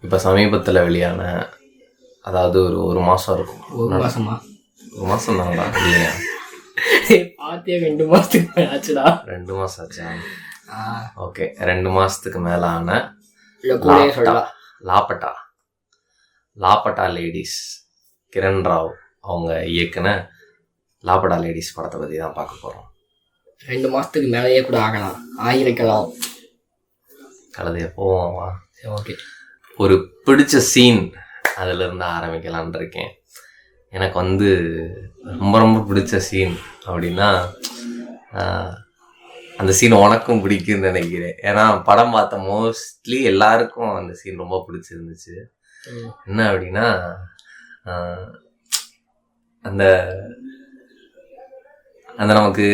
இப்போ சமீபத்தில் வெளியான, அதாவது ஒரு மாதம் இருக்கும். ஒரு மாசமா? ஒரு மாதம் தானடா இல்லையா? பார்த்தே 2 மாசத்துக்கு ஆச்சுடா. 2 மாதம் ஆச்சா? ஓகே, 2 மாதத்துக்கு மேலான லாப்பட்டா லேடிஸ், கிரண் ராவ் அவங்க இயக்குன லாப்பட்டா லேடிஸ் படத்தை பற்றி தான் பார்க்க போகிறோம். 2 மாதத்துக்கு மேலேயே கூட ஆகலாம், ஆகிருக்கலாம். கலதைய போவோம்வா? ஓகே, ஒரு பிடிச்ச சீன் அதிலிருந்து ஆரம்பிக்கலான் இருக்கேன். எனக்கு ரொம்ப ரொம்ப பிடிச்ச சீன் அப்படின்னா, அந்த சீன் உனக்கும் பிடிக்குன்னு நினைக்கிறேன். ஏன்னா படம் பார்த்த மோஸ்ட்லி எல்லாருக்கும் அந்த சீன் ரொம்ப பிடிச்சிருந்துச்சு. என்ன அப்படின்னா, அந்த அந்த நமக்கு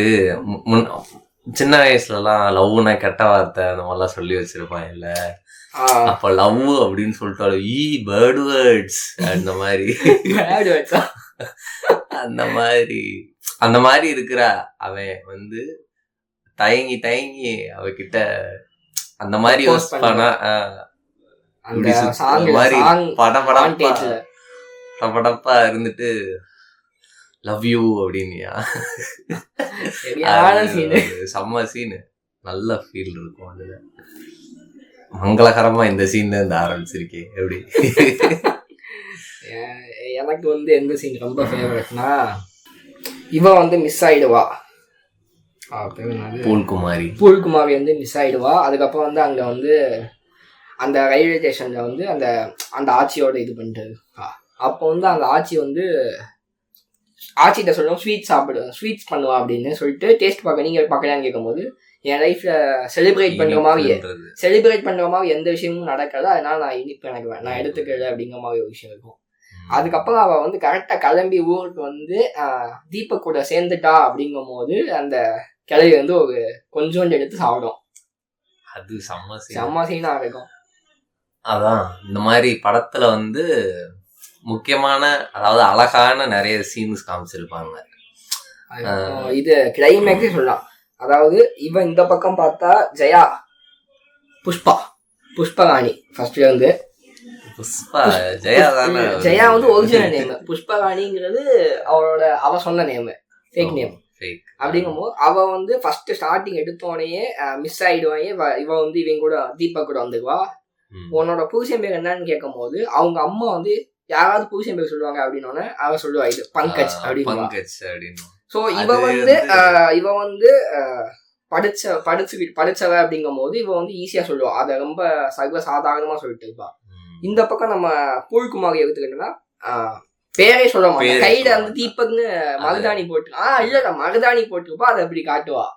சின்ன வயசுலலாம் லவ்னா கெட்ட வார்த்தை அந்த மாதிரிலாம் சொல்லி வச்சிருப்பான் இல்ல. அப்ப லவ் அப்படின்னு சொல்லிட்டாலும் பேர்ட் வேர்ட்ஸ் அந்த மாதிரி அந்த மாதிரி இருக்கிற அவன் தயங்கி அவகிட்ட அந்த மாதிரி படப்பா இருந்துட்டு லவ் யூ அப்படின்னியா. செம்ம சீனு, நல்ல ஃபீல் இருக்கும் அதுல. மங்களகரமா இந்த சீன்ல இருந்து ஆரம்பிச்சிருக்கேன். எப்படி எனக்கு எந்த சீன் ரொம்ப ஃபேவரட்னா, இவன் மிஸ் ஆயிடுவா, பூல்குமாரி மிஸ் ஆயிடுவா. அதுக்கப்புறம் அங்க அந்த ரயில்வே ஸ்டேஷன்ல அந்த ஆட்சியோட இது பண்ணிட்டு அப்போ அந்த ஆட்சி ஆட்சிகிட்ட சொல்லுவோம் ஸ்வீட்ஸ் பண்ணுவா அப்படின்னு சொல்லிட்டு டேஸ்ட் பார்க்க நீங்கள் பார்க்கலான்னு கேட்கும்போது, என் லைஃப்ல செலிப்ரேட் பண்ற மாதிரி எந்த விஷயமும் நடக்காது, அதனால நான் இனிப்பு நான் எடுத்துக்கல அப்படிங்கிற மாதிரி ஒரு விஷயம் இருக்கும். அதுக்கப்புறம் அவ கரெக்டா கிளம்பி ஊருக்கு தீபக் கூட சேர்ந்துட்டா அப்படிங்கும் போது அந்த கிளவி ஒரு கொஞ்சோண்டு எடுத்து சாப்பிடும். அது செம்ம சீனா இருக்கும். அதான் இந்த மாதிரி படத்துல முக்கியமான, அதாவது அழகான நிறைய சீன்ஸ் காமிச்சிருப்பாங்க. இது கிளைமேக்ஸே சொல்லலாம். அதாவது இவன் இந்த பக்கம் பார்த்தா ஜெயா, புஷ்பராணி ஃபர்ஸ்ட்ல ஜெயா ஒரிஜினல் நேம். புஷ்பராணிங்கிறது அவ சொன்ன நேம், ஃபேக் நேம். அப்படிங்கும்போது அவ ஃபர்ஸ்ட் ஸ்டார்டிங் எடுத்தோடனே மிஸ் ஆயிடுவாங்க. இவ இவங்க கூட தீபக் கூட வந்துக்குவா. உன்னோட புருஷன் பேர் என்னன்னு கேட்கும் போது அவங்க அம்மா யாராவது புருஷன் பேர் சொல்லுவாங்க அப்படின்னு அவ சொல்லுவா, இது பங்கஜ் அப்படின்னு. ஸோ இவ படிச்சவ அப்படிங்கும் போது இவ ஈஸியா சொல்லுவா, அதை ரொம்ப சர்வ சாதாரணமா சொல்லிட்டு இருப்பா. இந்த பக்கம் நம்ம பூல்குமாரி எடுத்துக்கிட்டோம்னா பேரே சொல்ல மாட்டேன், கையில தீபக்னு மருதாணி போட்டு இல்ல மருதாணி போட்டுருப்பா, அதை அப்படி காட்டுவா.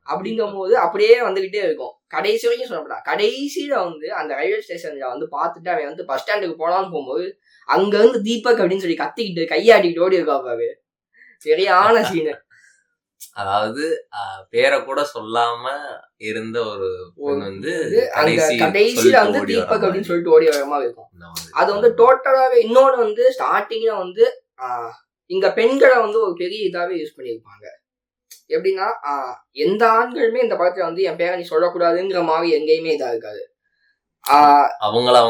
அப்படிங்கும் போது அப்படியே வந்துகிட்டே இருக்கும். கடைசி வரைக்கும் சொல்லப்படா. கடைசியில அந்த ரயில்வே ஸ்டேஷன்ல பார்த்துட்டு அவன் பஸ் ஸ்டாண்டுக்கு போலான்னு போகும்போது அங்க தீபக் அப்படின்னு சொல்லி கத்திக்கிட்டு கையாட்டிக்கிட்டு ஓடி இருக்கா பாரு. சரியான சீனு. அதாவது பேரை கூட சொல்லாம இருந்த ஒரு கடைசியில தீபக் அப்படின்னு சொல்லிட்டு ஓடி வர மாதிரி இருக்கும். அது டோட்டலாவே இன்னொன்னு ஸ்டார்டிங்ல இங்க பெண்களை ஒரு பெரிய இதாவே யூஸ் பண்ணியிருப்பாங்க. எப்படின்னா எந்த ஆண்களுமே இந்த படத்துல என் பேரை நீ சொல்லக்கூடாதுங்கிற மாதிரி எங்கேயுமே இதா இருக்காது. அவங்களே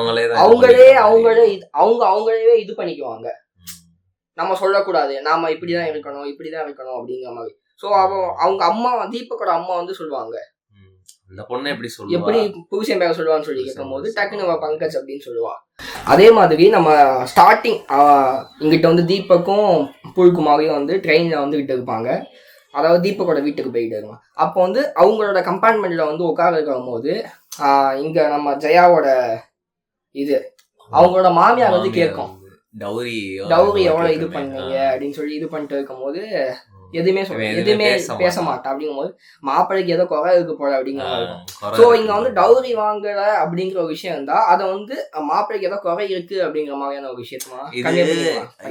இது பண்ணிக்குவாங்க, நம்ம சொல்லக்கூடாது, நாம இப்படிதான் இருக்கணும் அப்படிங்கிற மாதிரி. சோ அவங்க அம்மா தீபக்கோட அம்மா சொல்லுவாங்க, அந்த பொண்ணு எப்படி புருஷன் பேர சொல்லுவான்னு சொல்லி கேட்கும் போது டக்குன்னு பங்கஜ் அப்படின்னு சொல்லுவா. அதே மாதிரி நம்ம ஸ்டார்டிங் இங்கிட்ட தீபக்கும் பூல்குமாரியும் ட்ரெயின்ல கிட்ட இருப்பாங்க. அதாவது தீபக்கோட வீட்டுக்கு போயிட்டு இருக்காங்க. அப்போ அவங்களோட கம்பார்ட்மெண்ட்ல உட்கார இருக்கும் போது இங்க நம்ம ஜெயாவோட இது அவங்களோட மாமியார் கேட்கும், டௌரி எவ்வளவு இது பண்ணீங்க அப்படின்னு சொல்லி இது பண்ணிட்டு இருக்கும் போது எதுவுமே பேச மாட்டா. அப்படிங்கும் போது மாப்பிள்ளைக்கு ஏதோ குறை இருக்கு போல அப்படிங்கிற மாதிரி இருக்கும். ஸோ இங்க டௌரி வாங்கல அப்படிங்கிற ஒரு விஷயம் இருந்தா அதை மாப்பிள்ளைக்கு ஏதோ குறை இருக்கு அப்படிங்கிற மாதிரியான ஒரு விஷயமா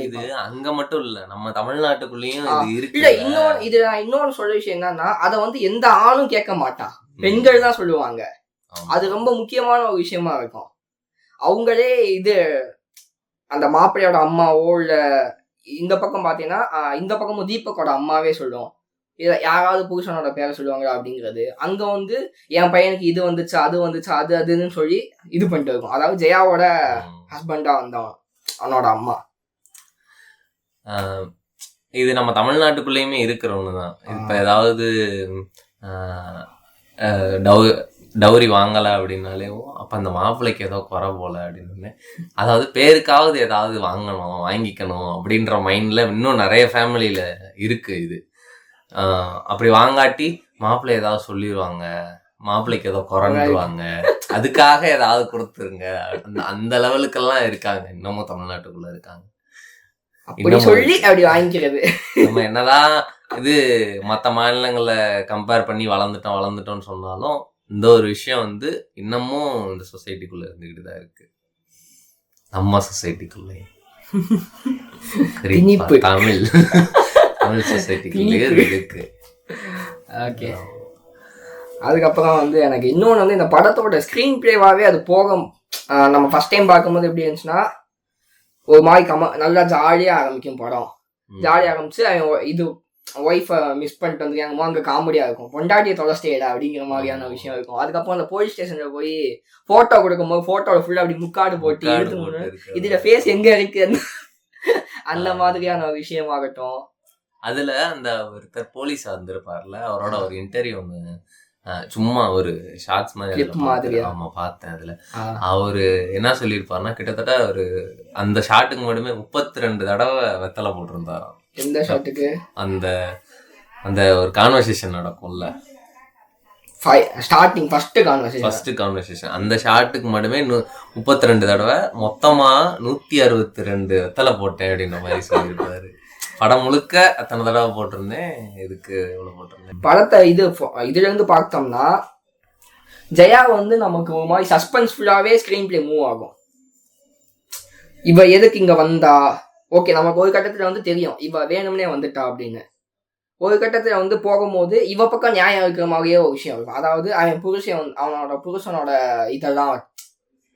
இது அங்க மட்டும் இல்ல, நம்ம தமிழ்நாட்டுக்குள்ளேயும் இல்ல. இன்னொன்னு சொல்ற விஷயம் என்னன்னா, அதை எந்த ஆணும் கேட்க மாட்டான், பெண்கள் தான் சொல்லுவாங்க. அது ரொம்ப முக்கியமான ஒரு விஷயமா இருக்கும். அவங்களே அந்த மாப்பிள்ளையோட அம்மாவோ இல்ல இந்த பக்கம் பாத்தீங்கன்னா இந்த பக்கமும் தீபக்கோட அம்மாவே சொல்லுவோம், யாராவது புருஷனோட பேரை சொல்லுவாங்களா அப்படிங்கிறது. அங்க வந்து என் பையனுக்கு இது வந்துச்சு அது வந்துச்சு அது அதுன்னு சொல்லி இது பண்ணிட்டு இருக்கும். அதாவது ஜெயாவோட ஹஸ்பண்டா வந்தவன் அவனோட அம்மா. இது நம்ம தமிழ்நாட்டுக்குள்ளேயுமே இருக்கிற ஒண்ணுதான். இப்ப ஏதாவது டவுரி வாங்கலை அப்படின்னாலேயும் அப்ப அந்த மாப்பிள்ளைக்கு ஏதோ குறை போல அப்படின்னு, அதாவது பேருக்காவது ஏதாவது வாங்கணும் வாங்கிக்கணும் அப்படின்ற மைண்ட்ல இன்னும் நிறைய ஃபேமிலியில இருக்கு இது. அப்படி வாங்காட்டி மாப்பிள்ளை ஏதாவது சொல்லிடுவாங்க, மாப்பிள்ளைக்கு ஏதோ குறைஞ்சிருவாங்க, அதுக்காக ஏதாவது கொடுத்துருங்க, அந்த லெவலுக்கெல்லாம் இருக்காங்க இன்னமும் தமிழ்நாட்டுக்குள்ள இருக்காங்க. சொல்லி அப்படி வாங்கிக்கிறது. நம்ம என்னதான் இது மற்ற மாநிலங்களை கம்பேர் பண்ணி வளர்ந்துட்டோம்னு சொன்னாலும் இந்த ஒரு விஷயம் வந்து இன்னமும் இந்த சொசைட்டிக்குள்ள இருந்துகிட்டு தான் இருக்கு. நம்ம சொசைட்டிக்குள்ளே தமிழ் சொசைட்டிக்குள்ளேயே இருக்கு. ஓகே. அதுக்கப்புறம் வந்து எனக்கு இன்னொன்று வந்து இந்த படத்தோட ஸ்க்ரீன் பிளேவாகவே அது நம்ம ஃபர்ஸ்ட் டைம் பார்க்கும்போது எப்படி இருந்துச்சுன்னா ஒரு மாதிரி நல்லா ஜாலியாக ஆரம்பிக்கும் படம். ஜாலியாக ஆரம்பிச்சு அவன் இது ஒய்ஃபை மிஸ் பண்ணிட்டு வந்து அங்கே காமெடியாக இருக்கும், பொண்டாட்டியை தொலைஸ்டேடா அப்படிங்கிற மாதிரியான விஷயம் இருக்கும். அதுக்கப்புறம் அந்த போலீஸ் ஸ்டேஷனில் போய் ஃபோட்டோ கொடுக்கும்போது ஃபோட்டோவில் ஃபுல்லாக அப்படி முக்காடு போட்டு எடுத்து இதில் ஃபேஸ் எங்கே இருக்கு அந்த மாதிரியான ஒரு விஷயமாகட்டும். அதுல அந்த ஒருத்தர் போலீஸா இருந்திருப்பார்ல, அவரோட ஒரு இன்டர்வியூ ஒன்று சும்மா ஒரு ஷார்ட்ஸ் மாதிரி ஆமா பார்த்தேன். அதுல அவரு என்ன சொல்லியிருப்பாருன்னா கிட்டத்தட்ட ஒரு அந்த ஷாட்டுக்கு மட்டுமே 32 தடவை வெத்தலை போட்டிருந்தாராம். எந்த ஷாட்டுக்கு? அந்த அந்த ஒரு கான்வர்சேஷன் நடக்கும்ல, ஸ்டார்டிங் ஃபர்ஸ்ட் கான்வர்சேஷன், அந்த ஷாட்டுக்கு மட்டுமே 32 தடவை மொத்தமா 162 வெத்தலை போட்டேன் அப்படின்ற மாதிரி சொல்லியிருப்பாரு. படம் முழுக்க அத்தனை தடவை போட்டிருந்தேன், இதுக்கு இவ்வளவு போட்டிருந்தேன். படத்தை இதுல இருந்து பார்த்தோம்னா ஜெயா வந்து நமக்கு ஒரு மாதிரி சஸ்பென்ஸ்ஃபுல்லாவே ஸ்கிரீன் பிளே மூவ் ஆகும். இவ எதுக்கு இங்க வந்தா, ஓகே நமக்கு ஒரு கட்டத்துல வந்து தெரியும் இவ வேணும்னே வந்துட்டா அப்படின்னு. ஒரு கட்டத்துல வந்து போகும்போது இவ பக்கம் நியாயம் இருக்கிற மாதிரியே ஒரு விஷயம் இருக்கும். அதாவது அவனோட புருஷனோட இதெல்லாம்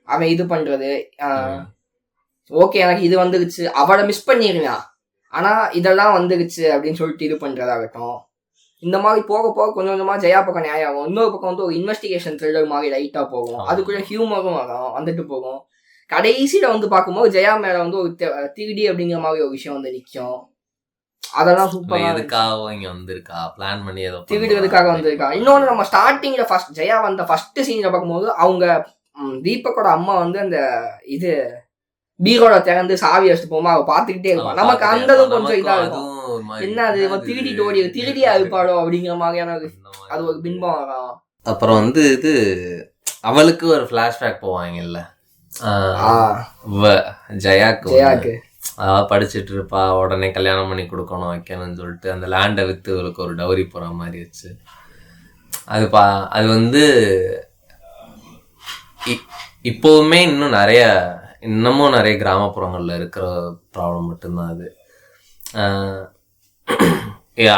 அவன் இது பண்றது, ஓகே எனக்கு இது வந்துருச்சு, அவளை மிஸ் பண்ணிருக்கான் ஆனா இதெல்லாம் வந்துருச்சு அப்படின்னு சொல்லிட்டு இது பண்றதாகட்டும். இந்த மாதிரி போக போக கொஞ்சம் கொஞ்சமா ஜெயா பக்கம் நியாயம் ஆகும். இன்னொரு பக்கம் வந்து ஒரு இன்வெஸ்டிகேஷன் த்ரில்லர் மாதிரி லைட்டா போகும், அதுக்குள்ள ஹியூமரும் வரும் வந்துட்டு போகும். கடைசியில வந்து பார்க்கும்போது ஜெயா மேல வந்து ஒரு திருடி அப்படிங்கிற மாதிரி ஒரு விஷயம் வந்து நிற்கும். அதெல்லாம் சூப்பரா. எதுக்காக இங்க வந்திருக்கா, பிளான் பண்ணி ஏதோ திருடுறதுக்காக வந்திருக்கா. இன்னொன்னு நம்ம ஸ்டார்டிங்ல ஜெயா வந்த ஃபர்ஸ்ட் சீன்ல பார்க்கும்போது அவங்க தீபக்கோட அம்மா வந்து அந்த இது பீரோட திறந்து சாவி வச்சுட்டு போமா அவ பாத்துக்கிட்டே இருப்பான். நமக்கு அந்ததும் கொஞ்சம் இதா இருக்கும், என்ன அது திருடியா இருப்பாளோ அப்படிங்கிற மாதிரியான அது ஒரு பின்பம் வரும். அப்புறம் வந்து இது அவளுக்கு ஒரு பிளாஷ்பேக் போவாங்கல்ல ஜெயாக்கு, அதாவது படிச்சுட்டு இருப்பா, உடனே கல்யாணம் பண்ணி கொடுக்கணும் வைக்கணும்னு சொல்லிட்டு அந்த லேண்டை வித்து அவளுக்கு ஒரு டவுரி போற மாதிரி வச்சு அது வந்து இப்போவுமே இன்னமும் நிறைய கிராமப்புறங்கள்ல இருக்கிற ப்ராப்ளம் மட்டும்தான் அது.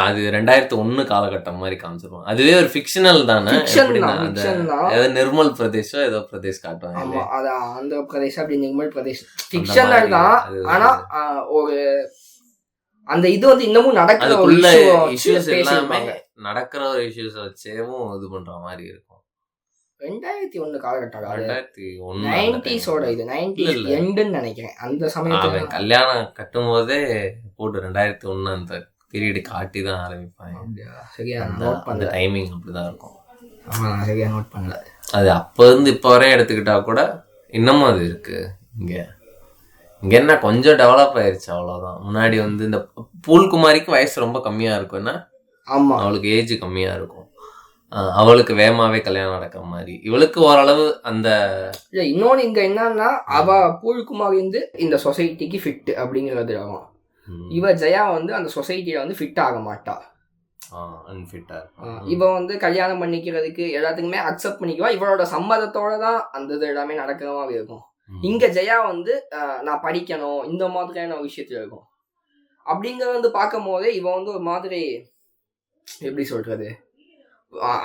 அது 2001 காலகட்டம் மாதிரி காமிச்சிருவாங்க. அதுவே ஒரு ஃபிக்ஷனல் தானே, நிர்மல் பிரதேசம் ஏதோ பிரதேஷ் காட்டுவாங்க, ஆந்திர பிரதேஷ் அப்படி நிர்மல் பிரதேஷ் ஃபிக்ஷனல் தான். ஆனா ஒரு அந்த இது வந்து இன்னமும் நடக்கிற இஷ்யூஸ் எல்லாமே நடக்கிற ஒரு இஷ்யூஸ் வச்சேவும் இது பண்ற மாதிரி இருக்கும். 2001 காலகட்டம், 90s இது 90s எண்டுன்னு நினைக்கிறேன். அந்த சமயத்துல கல்யாணம் கட்டும் போதே போட்டு 2001 அந்த பீரியட் காட்டி தான் ஆரம்பிப்பாங்க. சரியா அந்த டைமிங் அப்படிதான் இருக்கும். சரியா நோட் பண்ணல. அது அப்ப இருந்து இப்ப வரையும் எடுத்துக்கிட்டா கூட இன்னமும் அது இருக்கு. இங்க என்ன கொஞ்சம் டெவலப் ஆயிருச்சு அவ்வளவுதான். முன்னாடி வந்து இந்த பூல்குமாரிக்கு வயசு ரொம்ப கம்மியா இருக்கும்னா, ஆமா அவளுக்கு ஏஜ் கம்மியா இருக்கும், அவளுக்கு வேகமாவே கல்யாணம் நடக்கிற மாதிரி. இவளுக்கு ஓரளவு அந்த இன்னொன்னு இங்க என்னன்னா அவ பூல்குமாரி வந்து இந்த சொசைட்டிக்கு ஃபிட் அப்படிங்கிறது ஆகும். இவ ஜெயா வந்து அந்த சொசைட்டில வந்து ஃபிட் ஆக மாட்டா, அன்ஃபிட்டா. இவ வந்து கல்யாணம் பண்ணிக்கிறதுக்கு எல்லாத்துக்குமே அக்செப்ட் பண்ணிக்குவா, இவளோட சம்மதத்தோட தான் அந்த இது எல்லாமே நடக்கிற மாதிரி இருக்கும். இங்க ஜெயா வந்து நான் படிக்கணும் இந்த மாதிரியான விஷயத்துல இருக்கும். அப்படிங்கறது வந்து பார்க்கும் போதே இவ வந்து ஒரு மாதிரி எப்படி சொல்றது,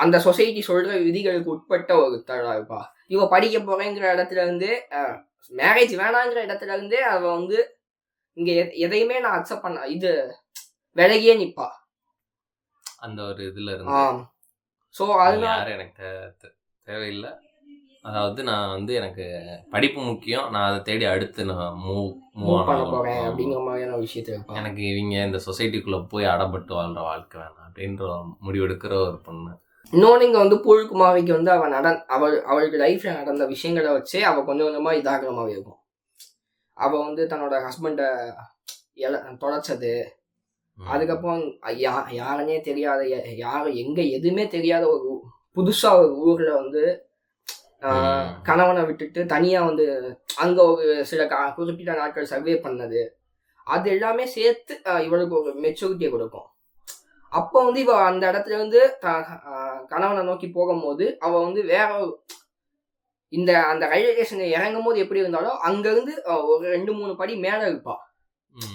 அந்த சொசைட்டி சொல்ற விதிகளுக்கு உட்பட்ட ஒரு தடா இருப்பா. இவ படிக்க போறேங்கிற இடத்துல இருந்து மேரேஜ் வேணாங்கிற இடத்துல இருந்தே அவ வந்து இங்க எதையுமே நான் அக்செப்ட் பண்ண இது விலகியே நிப்பா. அந்த ஒரு இதுல இருந்து ஸோ நீங்க அதனால யாரும் எனக்கு தேவையில்லை. அதாவது நான் வந்து எனக்கு படிப்பு முக்கியம், நான் அதை தேடி அடுத்து நான் மூவ் மூவ் பண்ண ஆனாலும் போறேன் அப்படிங்கிற மாதிரியான விஷயத்தை இருப்பாங்க. எனக்கு இவங்க இந்த சொசைட்டிக்குள்ள போய் அடப்பட்டு வாழ்ற வாழ்க்கை வேணாம் அப்படின்ற முடிவெடுக்கிற ஒரு பொண்ணு. இன்னொன்று இங்கே வந்து பூழ்குமாரிக்கு வந்து அவளுக்கு லைஃப்ல நடந்த விஷயங்களை வச்சு அவள் கொஞ்சம் கொஞ்சமா இதாகிற மாதிரி இருக்கும். அவள் வந்து தன்னோட ஹஸ்பண்டை தொலைச்சது, அதுக்கப்புறம் யாருன்னே தெரியாத யாரும் எங்க எதுவுமே தெரியாத ஒரு புதுசா ஒரு ஊர்ல வந்து கணவனை விட்டுட்டு தனியா வந்து அங்க ஒரு சில குறிப்பிட்ட நாட்கள் சர்வே பண்ணது, அது எல்லாமே சேர்த்து இவளுக்கு ஒரு மெச்சூரிட்டியை கொடுக்கும். அப்போ வந்து இவ அந்த இடத்துல இருந்து கணவனை நோக்கி போகும்போது அவ வந்து வேற அந்த ரயில்வே ஸ்டேஷன் இறங்கும் போது எப்படி இருந்தாலும் அங்க இருந்து ஒரு 2-3 படி மேல இருப்பா.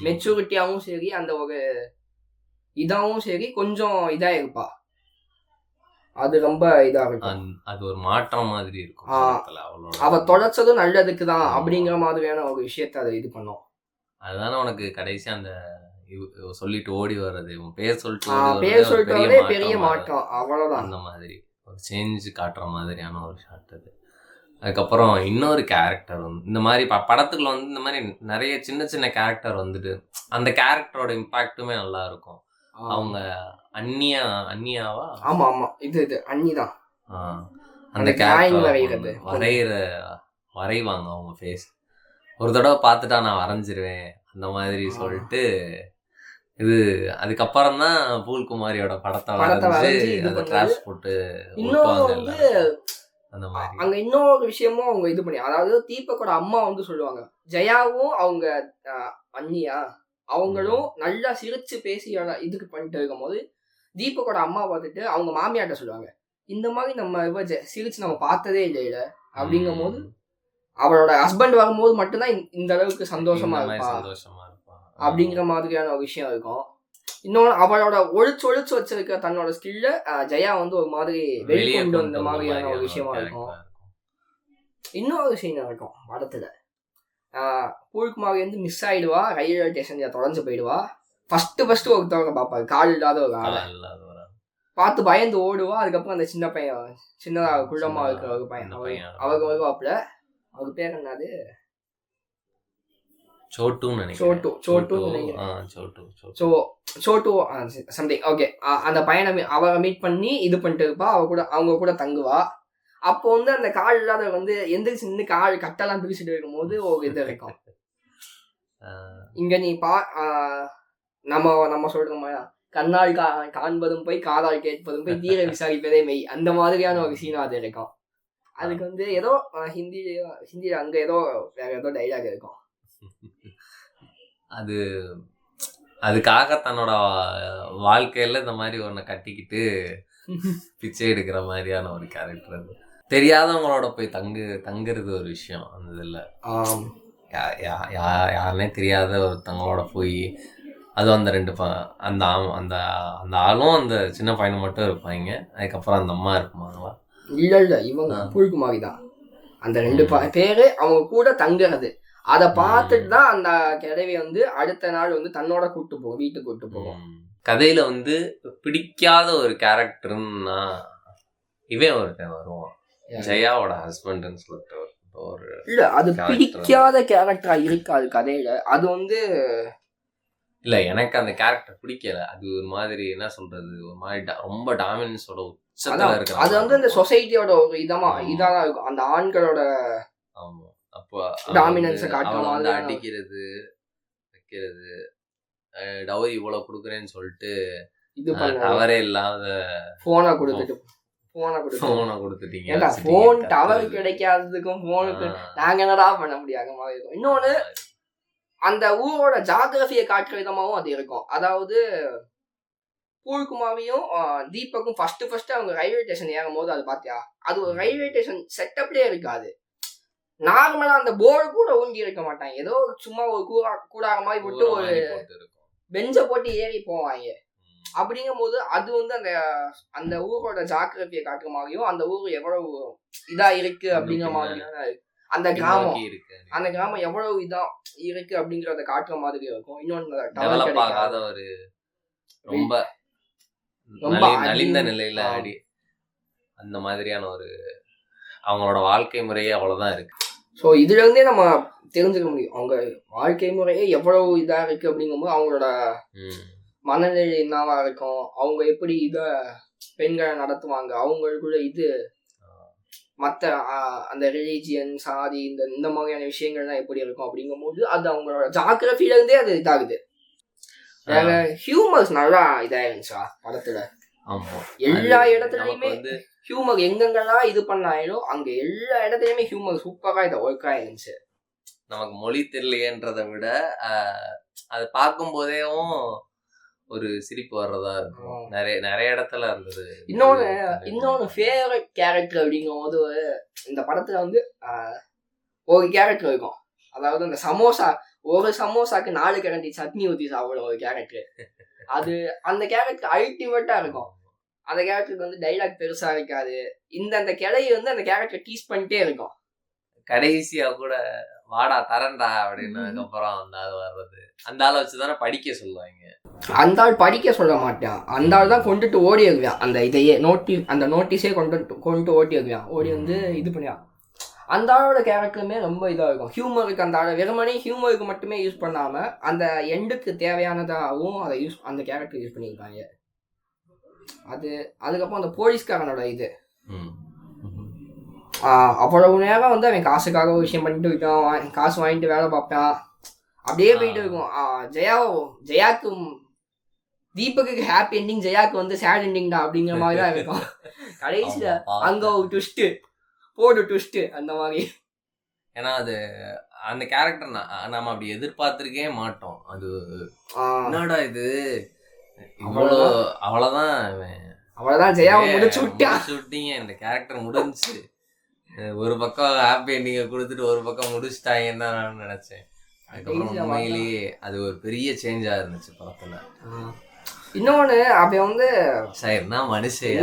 மெச்சூரிட்டியாவும் சரி, அந்த ஒரு இதாவும் சரி, கொஞ்சம் இதா இருப்பா. அது ரொம்ப இதா இருக்கும். அது ஒரு மாற்றம் மாதிரி இருக்கும். அவ தொலைச்சதும் நல்லதுக்கு தான் அப்படிங்கிற மாதிரியான ஒரு விஷயத்த அதை இது பண்ணும். அதுதானே உனக்கு கடைசி அந்த சொல்லிட்டு ஓடி வர்றது, பேர் சொல்லிட்டு பெரிய மாற்றம், அவ்வளவுதான். அந்த மாதிரி ஒரு சேஞ்ச் காட்டுற மாதிரியான ஒரு ஷாட் அது. அதுக்கப்புறம் இன்னொரு கேரக்டர் வந்து இந்த மாதிரி படத்துக்குள்ள வந்து இந்த மாதிரி நிறைய சின்ன சின்ன கேரக்டர் வந்துட்டு அந்த கேரக்டரோட இம்பாக்டுமே நல்லா இருக்கும். அவங்க அண்ணியாவா? ஆமா ஆமா, இது அண்ணிதான். அந்த கேரக்டர் வரைவாங்க அவங்க ஃபேஸ். ஒரு தடவை பார்த்துட்டா நான் வரைஞ்சிருவேன் அந்த மாதிரி சொல்லிட்டு இது. அதுக்கப்புறம் தான் பூல்குமாரியோட படத்தை வரைஞ்சி அதை கிராஸ் போட்டு அந்த மாதிரி. அங்க இன்னொரு விஷயமும் அவங்க இது பண்ணி, அதாவது தீபக்கோட அம்மா வந்து சொல்லுவாங்க, ஜெயாவும் அவங்க அண்ணியா அவங்களும் நல்லா சிரிச்சு பேசி இதுக்கு பண்ணிட்டு இருக்கும் போது தீபக்கோட அம்மா பார்த்துட்டு அவங்க மாமியார்ட்ட சொல்லுவாங்க, இந்த மாதிரி நம்ம சிரிச்சு நம்ம பார்த்ததே இல்லையில அப்படிங்கும் போது அவளோட ஹஸ்பண்ட் வரும்போது மட்டும்தான் இந்த அளவுக்கு சந்தோஷமா இருப்பா அப்படிங்கிற மாதிரியான ஒரு விஷயம் இருக்கும். இன்னொன்று அவளோட ஒழிச்சு வச்சிருக்க தன்னோட ஸ்கில்ல ஜெயா வந்து ஒரு மாதிரி வெளிக்கொண்டு வந்த மாதிரியான ஒரு விஷயமா இருக்கும். இன்னொரு விஷயம் இருக்கும் படத்துல, பூல்குமாரி வந்து மிஸ் ஆயிடுவா, ரயில்வே ஸ்டேஷன்ல தொலைஞ்சு போயிடுவா. ஃபர்ஸ்ட் ஒருத்தவங்க பார்ப்பாரு, கால் இல்லாத ஒரு ஆளை பார்த்து பயந்து ஓடுவா. அதுக்கப்புறம் அந்த சின்ன பையன், சின்னதா குள்ளமா இருக்கிற ஒரு பையன், அவங்க வருவாப்புல. அவங்க பேர் என்னது? சோட்டு சம்திங். ஓகே, அந்த பையனை அவரை மீட் பண்ணி இது பண்ணிட்டு இருப்பா, அவங்க கூட தங்குவா. அப்போ வந்து அந்த கால் இல்லாத வந்து எந்திரிச்சு நின்று கால் கட்டெல்லாம் பிரிச்சுட்டு இருக்கும்போது ஒரு இது இருக்கும். இங்க நீ நம்ம சொல்ற மாதிரி கண்ணால் காண்பதும் போய் காதால் கேட்பதும் போய் தீர விசாரிப்பதே மெய், அந்த மாதிரியான ஒரு சீனா அது இருக்கும். அதுக்கு வந்து ஏதோ ஹிந்தியில அங்க ஏதோ வேற ஏதோ டைலாக் இருக்கும். அதுக்காக தன்னோட வாழ்க்கையில இந்த மாதிரி ஒன்ன கட்டிக்கிட்டு பிச்சை எடுக்கிற மாதிரியான ஒரு கேரக்டர். அது தெரியாதவங்களோட போய் தங்குறது ஒரு விஷயம். அந்த இதுல யாருன்னே தெரியாத ஒருத்தவங்களோட போய், அதுவும் அந்த அந்த அந்த ஆளும் அந்த சின்ன பையனும் மட்டும் இருப்பாங்க. அதுக்கப்புறம் அந்த அம்மா இருப்பாங்களா? இல்ல, இவங்க பூல்குமாரி தான். அந்த 2 பேரு அவங்க கூட தங்குறது, அதை பார்த்துட்டு தான் அந்த கிழவி வந்து அடுத்த நாள் வந்து தன்னோட வீட்டுக்கு கூட்டு போகும். கதையில வந்து பிடிக்காத ஒரு கேரக்டர்னா இவன் ஒருத்தன் வருவான், ஜெயாவோட ஹஸ்பண்ட்னு சொல்லிட்டு ஒரு. இல்ல, அது பிடிக்காத கேரக்டரா இருக்காது கதையில. அது வந்து இல்ல, எனக்கு அந்த கேரக்டர் பிடிக்கல. அது ஒரு மாதிரி என்ன சொல்றது, ஒரு மாதிரி ரொம்ப டாமினன்ஸோட உச்சத்துல இருக்கு. அது வந்து இந்த சொசைட்டியோட ஒரு இதான் இருக்கும். அந்த ஆண்களோட அப்போ டாமினன்ஸை காட்டுற வந்து அடிக்கிறது, வைக்கிறது, டவரி இவ்வளவு கொடுக்குறேன்னு சொல்லிட்டு இது டவரே இல்லாத போனை கொடுத்துட்டீங்க. போன் டவர் கிடைக்காததுக்கும் போனுக்கு நாங்க என்னடா பண்ண முடியாத மாதிரி இருக்கும். இன்னொன்னு, அந்த ஊரோட ஜாகிரபியை காட்டுற விதமாவும் அது இருக்கும். அதாவது பூல்குமாரியும் தீபக்கும் ஃபர்ஸ்ட் அவங்க ரயில்வே ஸ்டேஷன் ஏறும் போது அது பாத்தியா, அது ஒரு ரயில்வே ஸ்டேஷன் செட்டப்லயே இருக்காது. நார்மலா அந்த போர்டு கூட ஊங்கி இருக்க மாட்டாங்க, ஏதோ சும்மா ஒரு கூடாக மாதிரி விட்டு ஒரு பெஞ்ச போட்டு ஏறி போவாங்க. அப்படிங்கும் போது அது வந்து அந்த ஊரோட ஜாகிரபியை காட்டுற மாதிரியும், அந்த ஊர் எவ்வளவு இதா இருக்கு அப்படிங்கிற மாதிரியான, அந்த கிராமம் எவ்வளவு இதா இருக்கு அப்படிங்கறத காட்டுற மாதிரி இருக்கும். இன்னொன்னு, டெவலப் ஆகாத ஒரு ரொம்ப ரொம்ப நலிந்த நிலையில அடி அந்த மாதிரியான ஒரு அவங்களோட வாழ்க்கை முறையே அவ்வளவுதான் இருக்கு. ஸோ இதுல இருந்தே நம்ம தெரிஞ்சுக்க முடியும் அவங்க வாழ்க்கை முறையே எவ்வளவு இதா இருக்கு அப்படிங்கும்போது அவங்களோட மனநிலை என்னவா இருக்கும், அவங்க எப்படி பெண்களை நடத்துவாங்க, அவங்களுக்குள்ள மற்ற அந்த ரிலீஜியன் சாதி இந்த மாதிரியான விஷயங்கள்லாம் எப்படி இருக்கும் அப்படிங்கும்போது அது அவங்களோட ஜாகிரபில இருந்தே அது இதாகுது. ஹியூமர்ஸ் நல்லா இதாயிருந்துச்சா படத்துல. எல்லா இடத்துலயுமே ஹியூமர் எங்கெங்கெல்லாம் இது பண்ணாலும் அங்க எல்லா இடத்துலயுமே ஹியூமர் சூப்பரா இதை ஒர்க் ஆயிருந்துச்சு. நமக்கு மொழி தெரியலையன்றதை விட அது பார்க்கும்போதேவும் ஒரு சிரிப்பு வர்றதா இருக்கும். நிறைய இடத்துல இருந்தது. இன்னொன்னு ஃபேவரட் கேரக்டர் அப்படிங்கும் போது இந்த படத்துல ஒரு கேரக்டர் இருக்கும். அதாவது அந்த ஒரு சமோசாக்கு 4 கரண்டி சட்னி ஊற்றி சாப்பிட ஒரு கேரக்டர். அந்த கேரக்டர் அல்டிமேட்டா இருக்கும். அந்த கேரக்டருக்கு டைலாக் பெருசா இருக்காது. அந்த கிளையை அந்த கேரக்டர் டீஸ் பண்ணிட்டே இருக்கும். கடைசியா கூட வாடா தரண்டா அப்படின்னு அப்புறம் அந்த ஆள் வர்றது, அந்த ஆளை வச்சுதானே படிக்க சொல்லுவாங்க. அந்த ஆள் படிக்க சொல்ல மாட்டான், அந்த ஆள் தான் கொண்டுட்டு ஓடி வருவான். அந்த இதையே அந்த நோட்டீஸே கொண்டு ஓட்டி வருவான். ஓடி இது பண்ணுவான். அந்த ஆளோட கேரக்டருமே ரொம்ப இதாக இருக்கும். ஹியூமருக்கு அந்த ஆளை வெறுமனே ஹியூமருக்கு மட்டுமே யூஸ் பண்ணாமல் அந்த எண்டுக்கு தேவையானதாகவும் அந்த கேரக்டர் யூஸ் பண்ணியிருக்காங்க. அதுக்கப்புறம் அந்த போலீஸ்காரனோட அவ்வளவு நேரம் அவன் காசுக்காக ஒரு விஷயம் பண்ணிட்டு இருக்கான், காசு வாங்கிட்டு வேலை பார்ப்பான், அப்படியே போயிட்டு இருக்கும். ஜெயாக்கும் தீபக்கு ஹாப்பி எண்டிங், ஜெயாக்கு சேட் எண்டிங் தான் அப்படிங்கிற மாதிரி தான் இருக்கும். கடைசியில அங்க ஒரு ட்விஸ்ட் அந்த மாதிரி. ஏன்னா அது அந்த கேரக்டர் நம்ம அப்படி எதிர்பார்த்திருக்கே மாட்டோம். அது என்னடா இது அவ்வளவுதான் ஜெயாவை முடிச்சு விட்டீங்க, இந்த கேரக்டர் முடிஞ்சு ஒரு பக்கம் ஹாப்பி எண்டிங்க கொடுத்துட்டு ஒரு பக்கம் முடிச்சுட்டாங்கன்னு தான் நான் நினைச்சேன். அதுக்கப்புறம் உண்மையிலேயே அது ஒரு பெரிய சேஞ்சா இருந்துச்சு படத்துல. இன்னொன்னு அப்ப என்ன மனுஷன்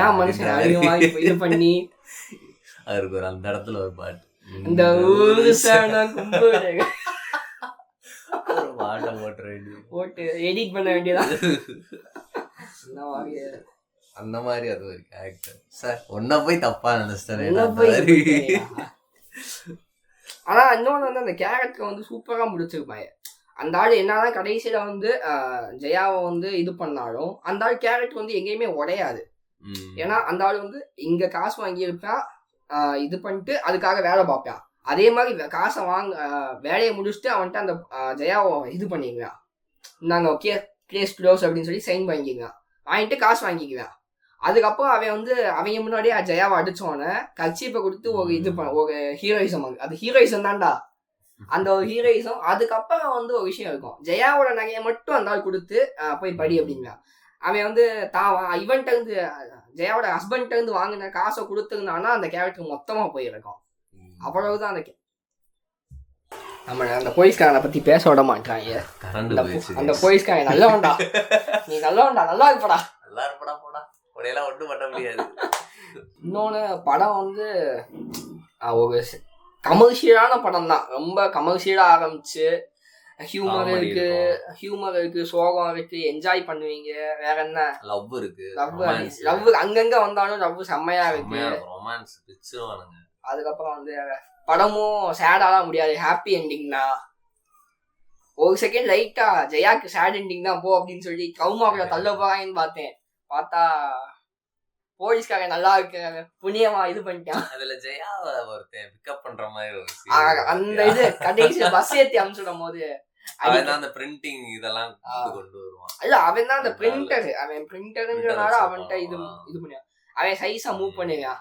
இது பண்ணி அவருக்கு ஒரு அந்த இடத்துல ஒரு பாட்டு, இந்த பாட்டை போட்டு எடிட் பண்ண வேண்டியதான். அந்த மாதிரி அது ஒரு கேரக்டர். சார் ஒன்ன போய் தப்பா நினைச்சிட்டேன். ஆனா இன்னொன்னு அந்த கேரக்டர் சூப்பரா முடிச்சிருப்பாங்க. அந்த ஆள் என்னதான் கடைசியில ஜெயாவை இது பண்ணாலும் அந்த ஆள் கேரக்டர் எங்கேயுமே உடையாது. ஏன்னா அந்த ஆள் இங்க காசு வாங்கியிருப்பா, இது பண்ணிட்டு அதுக்காக வேலை பார்ப்பான். அதே மாதிரி காசை வேலையை முடிச்சுட்டு அவன்கிட்ட அந்த ஜெயாவை இது பண்ணிக்குவான். நாங்கள் ஓகே கேஸ் க்ளோஸ் அப்படின்னு சொல்லி சைன் வாங்கிக்குவான். வாங்கிட்டு காசு வாங்கிக்குவான். அதுக்கப்புறம் அவங்க முன்னாடியே ஜெயாவை அடிச்சோன்னே கட்சிப்பை கொடுத்து ஒரு ஹீரோயிசம், அது ஹீரோயிசம் தான்டா. அந்த ஒரு ஹீரோயிசம். அதுக்கப்புறம் ஒரு விஷயம் இருக்கும், ஜெயாவோட நகையை மட்டும் அந்த ஆள் கொடுத்து போய் படி அப்படின்னா அவன் இவன்ட்ட ஜெயாவோட ஹஸ்பண்ட்ல இருந்து வாங்கின காசை கொடுத்துருந்தானா அந்த கேரக்டர் மொத்தமா போயிருக்கும். அவ்வளவுதான் நம்ம அந்த போலீஸ்காரனை பத்தி பேச விட மாட்டாங்க. அந்த போலீஸ்காரன் நல்லவன்டா, நீ நல்லவன்டா, நல்லா இருப்படா, நல்லா இருப்படா, போடா உடையெல்லாம் ஒன்றும் பண்ண முடியாது. இன்னொன்னு படம் ஒரு கமர்ஷியலான படம் தான். ரொம்ப கமர்ஷியலா ஆரம்பிச்சு ஹியூமர் இருக்கு, சோகம் இருக்கு, என்ஜாய் பண்ணுவீங்க. வேற என்ன, லவ் இருக்கு, லவ் அங்கங்க வந்தாலும் லவ் செம்மையா இருக்கு. அதுக்கப்புறம் படமும் சேடாலாம் முடியாது, ஹாப்பி எண்டிங் தான். ஒரு செகண்ட் லைட்டா ஜெயாக்கு சேட் எண்டிங் தான் போ அப்படின்னு சொல்லி கவுமாவில தள்ள போறாங்கன்னு பார்த்தா போலீஸ்காக நல்லா இருக்கு, புண்ணியமா இது பண்ணிட்டான். அதுல ஜெயாவை ஒருத்தன் பிக்கப் பண்ற மாதிரி அந்த கடைசி பஸ் ஏத்தி அனுப்பிச்சிடும் போது அந்த பிரிண்டிங் இதெல்லாம் கொண்டு வருவான். இல்ல அவன் தான் அந்த பிரிண்டர், அவன் பிரிண்டர்ன்றனால அவன்கிட்ட இது பண்ணுவான். அவன் சைஸா மூவ் பண்ணுவான்.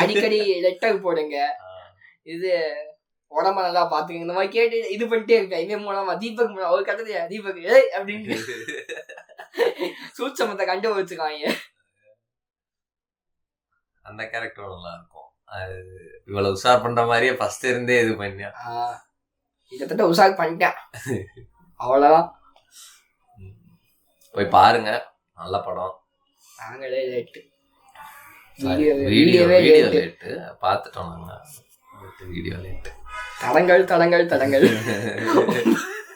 அடிக்கடி லெட்டர் போடுங்க, இது உடம்ப நல்லா பாத்துங்க, இந்த மாதிரி கேட்டு இது பண்ணிட்டே இருக்கேன். இவன் மூலமா தீபக் மூலம் ஒரு கட்டத்தையா தீபக் அப்படின்னு சூட்சமத்தை கண்டுபிடிச்சுக்காங்க. அந்த கேரக்டர் நல்லா இருக்கும். அது இவ்வளவு உஷார் பண்ற மாதிரியே ஃபர்ஸ்ட் இருந்தே இது பண்ணியா, கிட்டத்தட்ட உஷார் பண்ணிட்டேன். அவ்வளவுதான், போய் பாருங்க, நல்ல படம். நாங்களே லேட்டு வீடியோ லேட்டு பார்த்துட்டோம் நாங்க, வீடியோ லேட்டு. தடங்கள்